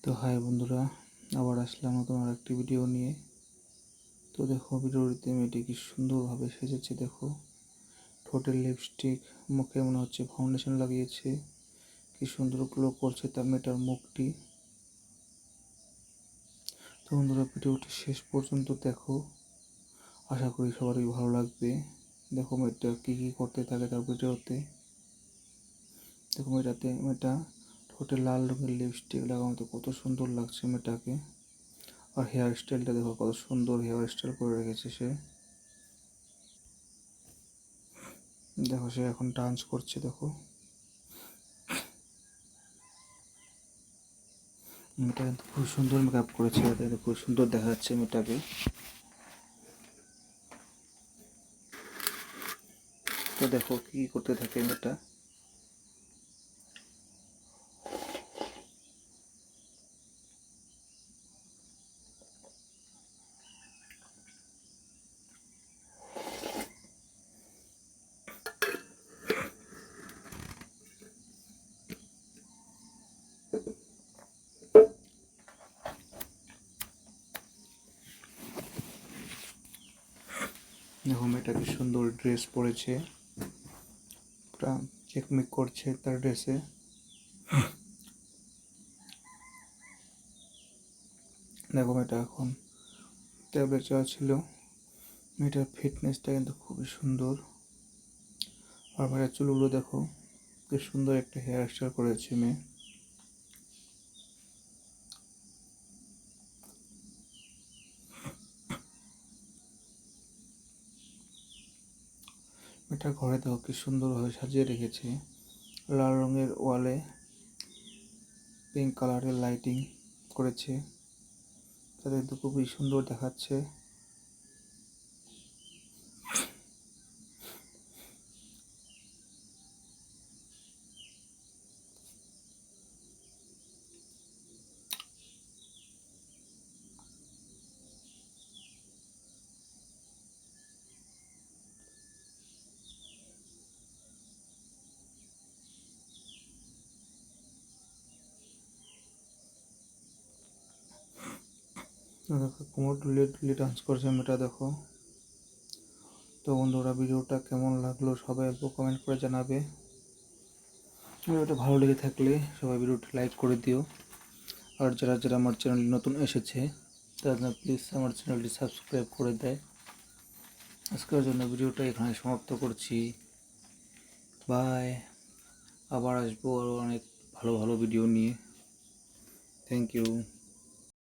তো হাই বন্ধুরা, আবার আসলাম নতুন আরেকটি ভিডিও নিয়ে। তো দেখো ভিডিওটিতে মেয়েটি কি সুন্দরভাবে সেজেছে। দেখো ঠোঁটের লিপস্টিক, মুখে মনে হচ্ছে ফাউন্ডেশন লাগিয়েছে। কি সুন্দর গ্লো করছে তার মেয়েটার মুখটি। তো বন্ধুরা ভিডিওটি শেষ পর্যন্ত দেখো, আশা করি সবারই ভালো লাগবে। দেখো মেয়েটা কি করতে থাকে তার ভিডিওতে। দেখো মেয়েটা ঠোঁটে লাল রঙের লিপস্টিক লাগানো, কত সুন্দর লাগছে মেয়েটাকে। আর হেয়ার স্টাইলটা দেখো, কত সুন্দর হেয়ার স্টাইল করে রেখেছে সে। দেখো সে এখন ডান্স করছে। দেখো মেয়েটা কিন্তু খুব সুন্দর মেকআপ করেছে, খুব সুন্দর দেখা যাচ্ছে মেয়েটাকে। তো দেখো কি করতে থাকে মেয়েটা। দেখো মেয়েটা কি সুন্দর ড্রেস পরেছে, পুরা চেকমেক করছে তার ড্রেসে। দেখো মেয়েটা এখন ট্যাবলেট চাচ্ছিল। মেয়েটার ফিটনেসটা কিন্তু খুবই সুন্দর। আর মেয়েটার চুলগুলো দেখো, কি সুন্দর একটা হেয়ার স্টাইল করেছে মেয়ে। মেয়েটার ঘরে দেখো কি সুন্দরভাবে সাজিয়ে রেখেছে। লাল রঙের ওয়ালে পিঙ্ক কালারের লাইটিং করেছে, তাতে কিন্তু খুবই সুন্দর দেখাচ্ছে। দেখো কোমর দুলিয়ে দুলিয়ে ডান্স করছে মেয়েটা। দেখো তো বন্ধুরা ভিডিওটা কেমন লাগলো সবাই অল্প কমেন্ট করে জানাবে। ভিডিওটা ভালো লেগে থাকলে সবাই ভিডিওটা লাইক করে দিও। আর যারা যারা আমার চ্যানেল নতুন এসেছে তারা প্লিজ আমার চ্যানেলটি সাবস্ক্রাইব করে দেয়। আজকের জন্য ভিডিওটা এখানে সমাপ্ত করছি। বাই। আবার আসবো আরও অনেক ভালো ভালো ভিডিও নিয়ে। Thank you.